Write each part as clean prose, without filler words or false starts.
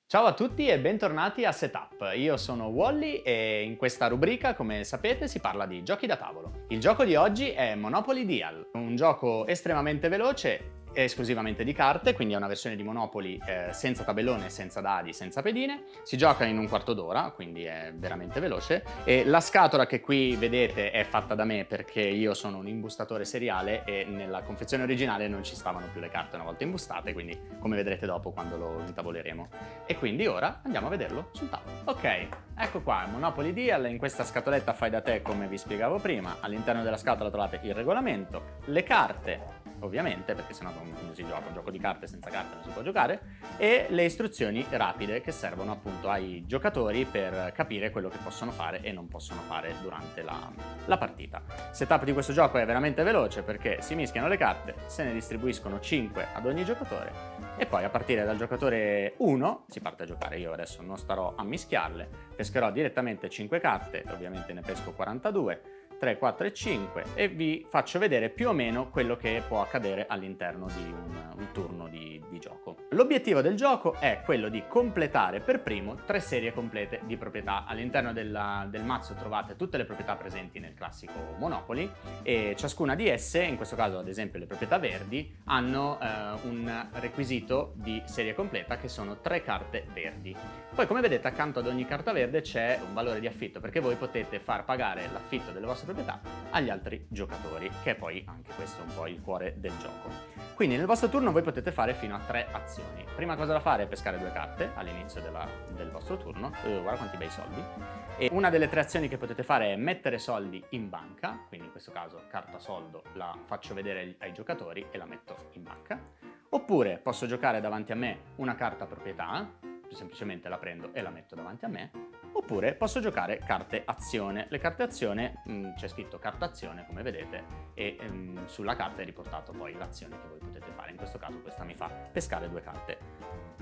Ciao a tutti e bentornati a Setup. Io sono Wally e in questa rubrica, come sapete, si parla di giochi da tavolo. Il gioco di oggi è Monopoly Deal, un gioco estremamente veloce, esclusivamente di carte, quindi è una versione di Monopoly senza tabellone, senza dadi, senza pedine. Si gioca in un quarto d'ora, quindi è veramente veloce. E la scatola che qui vedete è fatta da me perché io sono un imbustatore seriale e nella confezione originale non ci stavano più le carte una volta imbustate, quindi come vedrete dopo quando lo intavoleremo. E quindi ora andiamo a vederlo sul tavolo. Ok, ecco qua il Monopoly Deal. In questa scatoletta fai da te, come vi spiegavo prima. All'interno della scatola trovate il regolamento, le carte, ovviamente, perché sennò non si gioca, un gioco di carte senza carte non si può giocare, e le istruzioni rapide che servono appunto ai giocatori per capire quello che possono fare e non possono fare durante la partita. Il setup di questo gioco è veramente veloce perché si mischiano le carte, se ne distribuiscono 5 ad ogni giocatore e poi a partire dal giocatore 1 si parte a giocare. Io adesso non starò a mischiarle, pescherò direttamente 5 carte, ovviamente ne pesco 42, 3, 4 e 5 e vi faccio vedere più o meno quello che può accadere all'interno di un turno di gioco. L'obiettivo del gioco è quello di completare per primo 3 serie complete di proprietà. All'interno del mazzo trovate tutte le proprietà presenti nel classico Monopoly e ciascuna di esse, in questo caso ad esempio le proprietà verdi, hanno un requisito di serie completa che sono 3 carte verdi. Poi come vedete accanto ad ogni carta verde c'è un valore di affitto perché voi potete far pagare l'affitto delle vostre proprietà agli altri giocatori, che è poi anche questo un po' il cuore del gioco. Quindi nel vostro turno voi potete fare fino a 3 azioni. Prima cosa da fare è pescare 2 carte all'inizio del vostro turno. Guarda quanti bei soldi. E una delle 3 azioni che potete fare è mettere soldi in banca, quindi in questo caso carta soldo la faccio vedere ai giocatori e la metto in banca. Oppure posso giocare davanti a me una carta proprietà, semplicemente la prendo e la metto davanti a me. Oppure posso giocare carte azione. Le carte azione, c'è scritto carta azione come vedete e sulla carta è riportato poi l'azione che voi potete fare. In questo caso questa mi fa pescare 2 carte.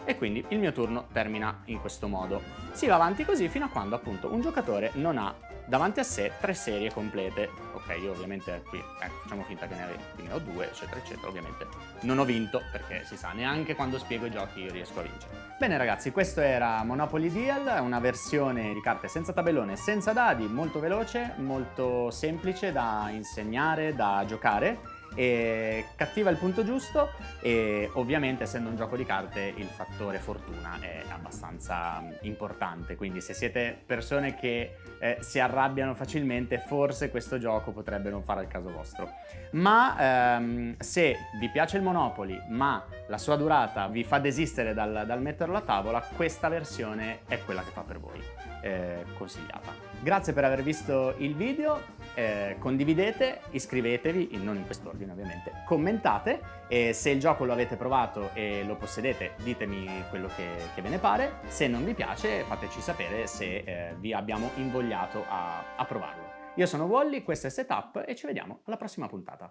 E quindi il mio turno termina in questo modo. Si va avanti così fino a quando appunto un giocatore non ha davanti a sé 3 serie complete. Ok, io ovviamente qui facciamo finta che ne ho 2, eccetera eccetera. Ovviamente non ho vinto perché si sa, neanche quando spiego i giochi io riesco a vincere. Bene ragazzi, questo era Monopoly Deal, una versione di carte senza tabellone, senza dadi, molto veloce, molto semplice da insegnare, da giocare, e cattiva il punto giusto e ovviamente essendo un gioco di carte il fattore fortuna è abbastanza importante, quindi se siete persone che si arrabbiano facilmente forse questo gioco potrebbe non fare al caso vostro, ma se vi piace il Monopoly ma la sua durata vi fa desistere dal metterlo a tavola, questa versione è quella che fa per voi, consigliata. Grazie per aver visto il video, condividete, iscrivetevi, non in quest'ordine ovviamente, commentate e se il gioco lo avete provato e lo possedete ditemi quello che ve ne pare, se non vi piace fateci sapere se vi abbiamo invogliato a provarlo. Io sono Wally, questo è Setup e ci vediamo alla prossima puntata.